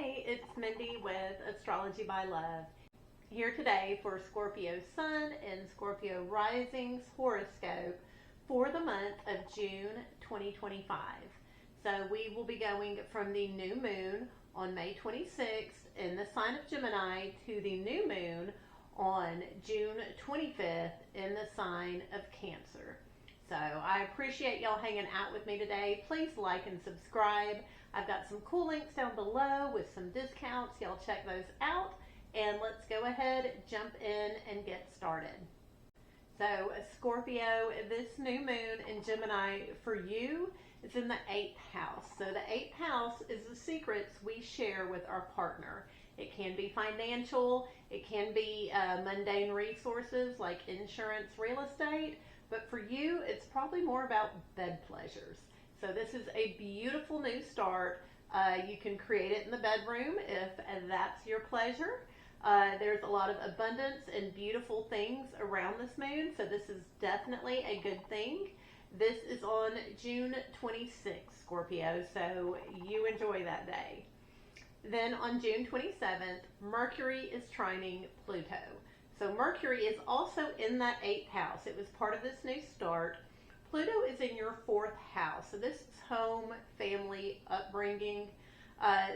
Hey, it's Mindy with Astrology by Love. Here today for Scorpio Sun and Scorpio Rising's horoscope for the month of June 2025. So we will be going from the new moon on May 26th in the sign of Gemini to the new moon on June 25th in the sign of Cancer. So I appreciate y'all hanging out with me today. Please like and subscribe. I've got some cool links down below with some discounts. Y'all check those out. And let's go ahead, jump in, and get started. So Scorpio, this new moon in Gemini for you is in the 8th house. So the 8th house is the secrets we share with our partner. It can be financial. It can be mundane resources like insurance, real estate. But for you, it's probably more about bed pleasures. So this is a beautiful new start. You can create it in the bedroom if that's your pleasure. There's a lot of abundance and beautiful things around this moon. So this is definitely a good thing. This is on June 26th, Scorpio. So you enjoy that day. Then on June 27th, Mercury is trining Pluto. So Mercury is also in that 8th house. It was part of this new start. Pluto is in your 4th house. So this is home, family, upbringing.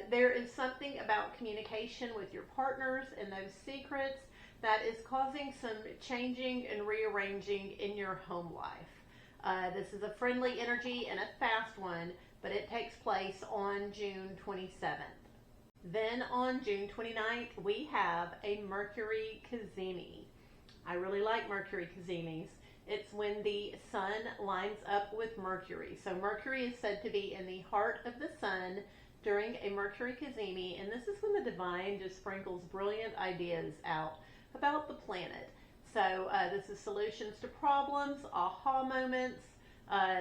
There is something about communication with your partners and those secrets that is causing some changing and rearranging in your home life. This is a friendly energy and a fast one, but it takes place on June 27th. Then on June 29th, we have a Mercury Cazimi. I really like Mercury Cazimis. It's when the sun lines up with Mercury. So Mercury is said to be in the heart of the sun during a Mercury Cazimi, and this is when the divine just sprinkles brilliant ideas out about the planet. So this is solutions to problems, aha moments.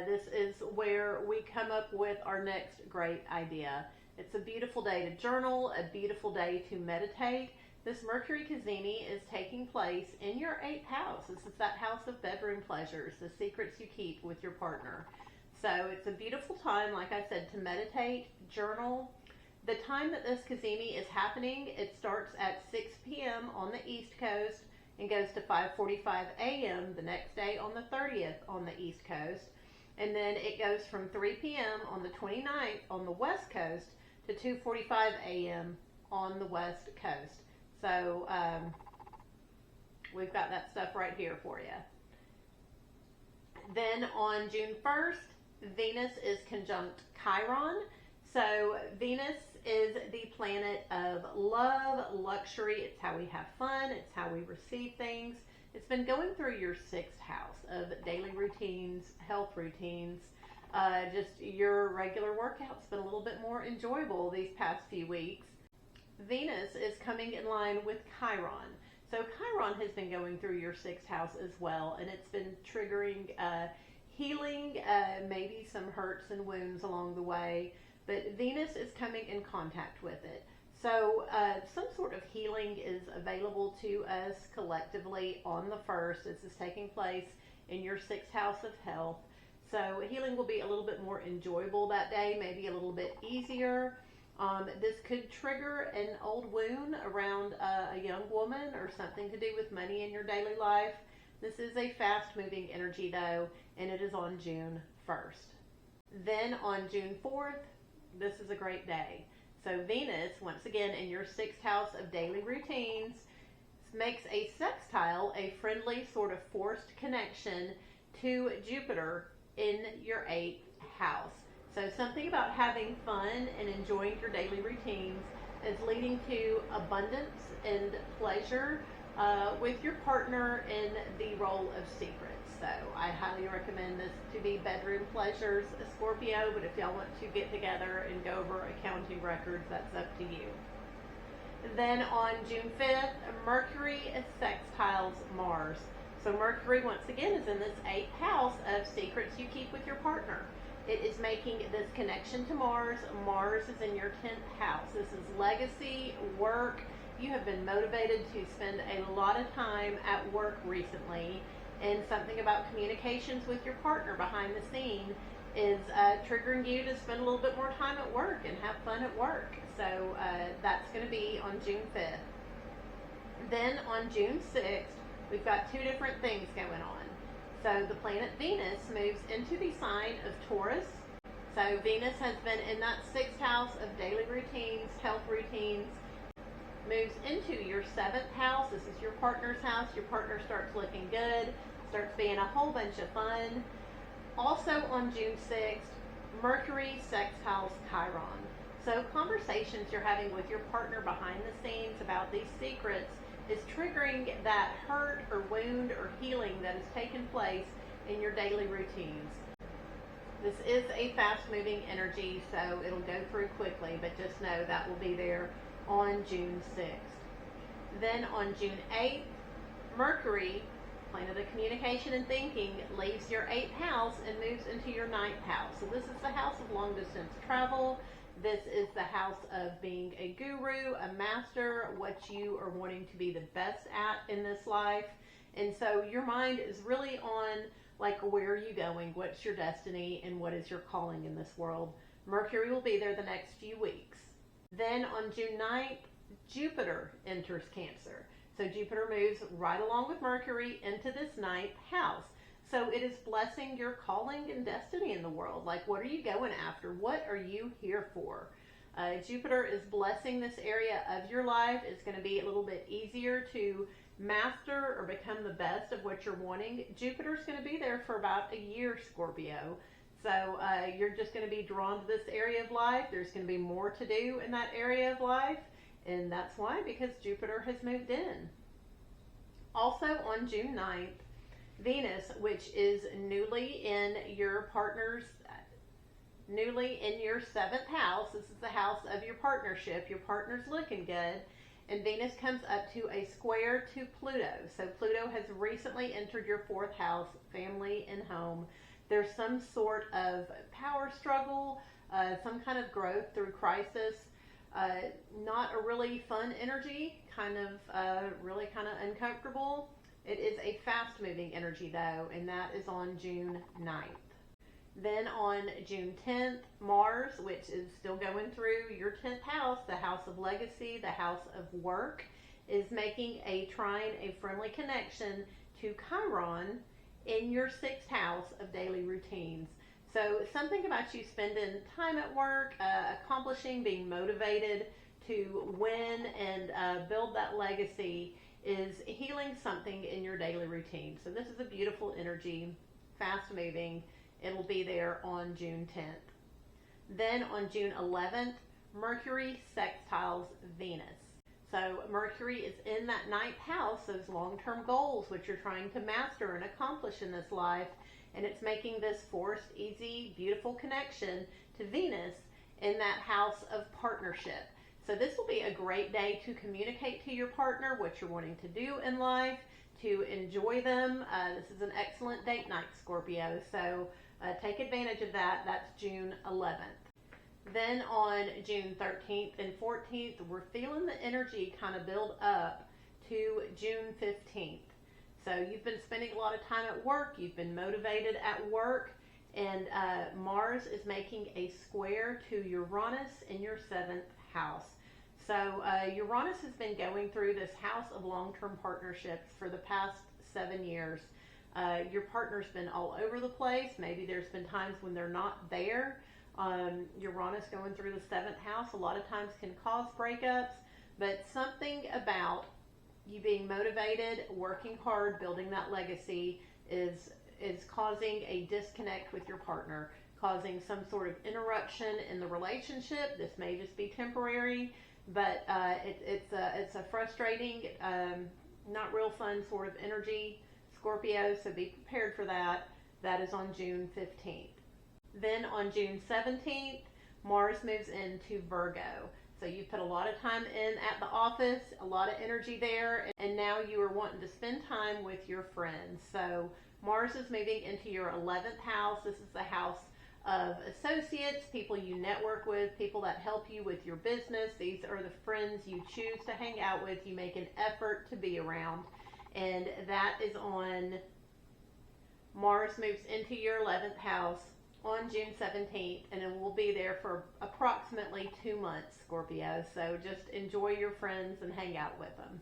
This is where we come up with our next great idea. It's a beautiful day to journal, a beautiful day to meditate. This Mercury Cazimi is taking place in your 8th house. This is that house of bedroom pleasures, the secrets you keep with your partner. So it's a beautiful time, like I said, to meditate, journal. The time that this Cazimi is happening, it starts at 6 p.m. on the East Coast and goes to 5:45 a.m. the next day on the 30th on the East Coast. And then it goes from 3 p.m. on the 29th on the West Coast to 2:45 a.m. on the West Coast. So we've got that stuff right here for you. Then on June 1st, Venus is conjunct Chiron. So Venus is the planet of love, luxury. It's how we have fun. It's how we receive things. It's been going through your 6th house of daily routines, health routines. Just your regular workout's been a little bit more enjoyable these past few weeks. Venus is coming in line with Chiron. So Chiron has been going through your 6th house as well, and it's been triggering healing, maybe some hurts and wounds along the way, but Venus is coming in contact with it. So some sort of healing is available to us collectively on the 1st. This is taking place in your 6th house of health. So healing will be a little bit more enjoyable that day, maybe a little bit easier. This could trigger an old wound around a young woman or something to do with money in your daily life. This is a fast-moving energy, though, and it is on June 1st. Then on June 4th, this is a great day. So Venus, once again, in your 6th house of daily routines, makes a sextile, a friendly sort of forced connection to Jupiter in your 8th house. So something about having fun and enjoying your daily routines is leading to abundance and pleasure with your partner in the role of secrets. So I highly recommend this to be bedroom pleasures, Scorpio, but if y'all want to get together and go over accounting records, that's up to you. Then on June 5th, Mercury sextiles Mars. So Mercury, once again, is in this 8th house of secrets you keep with your partner. It is making this connection to Mars. Mars is in your 10th house. This is legacy, work. You have been motivated to spend a lot of time at work recently, and something about communications with your partner behind the scene is triggering you to spend a little bit more time at work and have fun at work. So that's going to be on June 5th. Then on June 6th, we've got two different things going on. So the planet Venus moves into the sign of Taurus. So Venus has been in that 6th house of daily routines, health routines, moves into your 7th house. This is your partner's house. Your partner starts looking good, starts being a whole bunch of fun. Also on June 6th, Mercury sextiles Chiron. So conversations you're having with your partner behind the scenes about these secrets is triggering that hurt or wound or healing that has taken place in your daily routines. This is a fast-moving energy, so it'll go through quickly, but just know that will be there on June 6th. Then on June 8th, Mercury, planet of communication and thinking, leaves your 8th house and moves into your 9th house. So this is the house of long-distance travel. This is the house of being a guru, a master, what you are wanting to be the best at in this life. And so your mind is really on, like, where are you going? What's your destiny? And what is your calling in this world? Mercury will be there the next few weeks. Then on June 9th, Jupiter enters Cancer. So Jupiter moves right along with Mercury into this 9th house. So it is blessing your calling and destiny in the world. Like, what are you going after? What are you here for? Jupiter is blessing this area of your life. It's going to be a little bit easier to master or become the best of what you're wanting. Jupiter's going to be there for about a year, Scorpio. So you're just going to be drawn to this area of life. There's going to be more to do in that area of life. And that's why, because Jupiter has moved in. Also on June 9th, Venus, which is newly in your 7th house. This is the house of your partnership. Your partner's looking good. And Venus comes up to a square to Pluto. So Pluto has recently entered your 4th house, family and home. There's some sort of power struggle, some kind of growth through crisis. Not a really fun energy, really kind of uncomfortable. It is a fast-moving energy, though, and that is on June 9th. Then on June 10th, Mars, which is still going through your 10th house, the house of legacy, the house of work, is making a trine, a friendly connection to Chiron in your 6th house of daily routines. So something about you spending time at work, accomplishing, being motivated to win and build that legacy is healing something in your daily routine. So this is a beautiful energy, fast moving. It'll be there on June 10th. Then on June 11th, Mercury sextiles Venus. So Mercury is in that 9th house, those long-term goals which you're trying to master and accomplish in this life. And it's making this forced, easy, beautiful connection to Venus in that house of partnership. So this will be a great day to communicate to your partner what you're wanting to do in life, to enjoy them. This is an excellent date night, Scorpio. So take advantage of that. That's June 11th. Then on June 13th and 14th, we're feeling the energy kind of build up to June 15th. So you've been spending a lot of time at work, you've been motivated at work, and Mars is making a square to Uranus in your 7th house. So Uranus has been going through this house of long-term partnerships for the past 7 years. Your partner's been all over the place. Maybe there's been times when they're not there. Uranus going through the 7th house a lot of times can cause breakups, but something about you being motivated, working hard, building that legacy is causing a disconnect with your partner, causing some sort of interruption in the relationship. This may just be temporary, but it's a frustrating, not real fun sort of energy, Scorpio, so be prepared for that. That is on June 15th. Then on June 17th, Mars moves into Virgo. So you put a lot of time in at the office, a lot of energy there, and now you are wanting to spend time with your friends. So Mars is moving into your 11th house. This is the house of associates, people you network with, people that help you with your business. These are the friends you choose to hang out with, you make an effort to be around. And that is on, Mars moves into your 11th house on June 17th, and it will be there for approximately 2 months, Scorpio. So just enjoy your friends and hang out with them.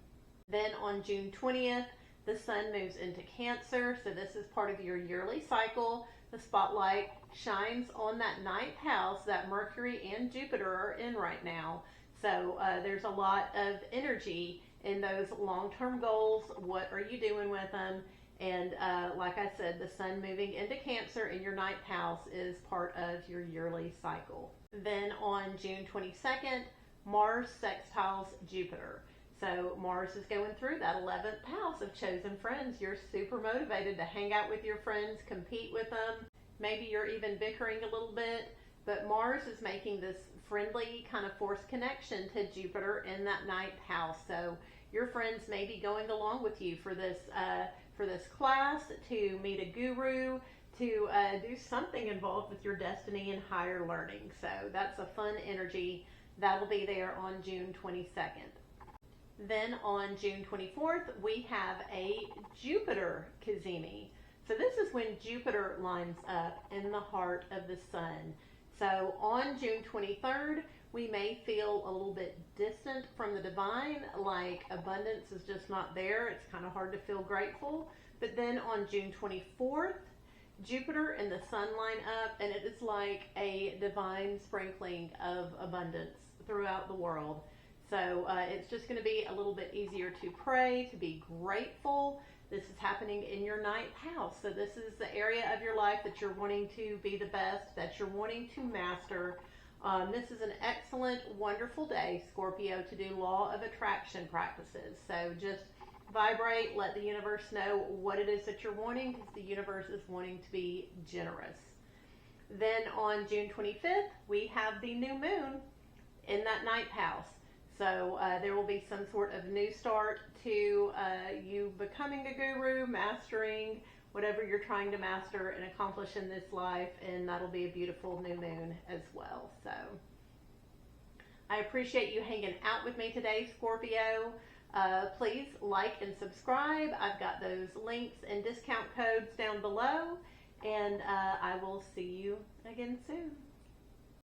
Then on June 20th, the sun moves into Cancer. So this is part of your yearly cycle. The spotlight shines on that ninth house that Mercury and Jupiter are in right now. So there's a lot of energy in those long-term goals. What are you doing with them? And like I said, the sun moving into Cancer in your ninth house is part of your yearly cycle. Then on June 22nd, Mars sextiles Jupiter. So Mars is going through that 11th house of chosen friends. You're super motivated to hang out with your friends, compete with them. Maybe you're even bickering a little bit, but Mars is making this friendly kind of forced connection to Jupiter in that ninth house. So your friends may be going along with you for this class, to meet a guru, to do something involved with your destiny and higher learning. So that's a fun energy. That'll be there on June 22nd. Then on June 24th, we have a Jupiter cazimi. So this is when Jupiter lines up in the heart of the sun. So on June 23rd, we may feel a little bit distant from the divine, like abundance is just not there. It's kind of hard to feel grateful. But then on June 24th, Jupiter and the sun line up, and it is like a divine sprinkling of abundance throughout the world. So it's just going to be a little bit easier to pray, to be grateful. This is happening in your ninth house. So this is the area of your life that you're wanting to be the best, that you're wanting to master. This is an excellent, wonderful day, Scorpio, to do law of attraction practices. So just vibrate, let the universe know what it is that you're wanting, because the universe is wanting to be generous. Then on June 25th, we have the new moon in that ninth house. So there will be some sort of new start to you becoming a guru, mastering whatever you're trying to master and accomplish in this life, and that'll be a beautiful new moon as well. So I appreciate you hanging out with me today, Scorpio. Please like and subscribe. I've got those links and discount codes down below, and I will see you again soon.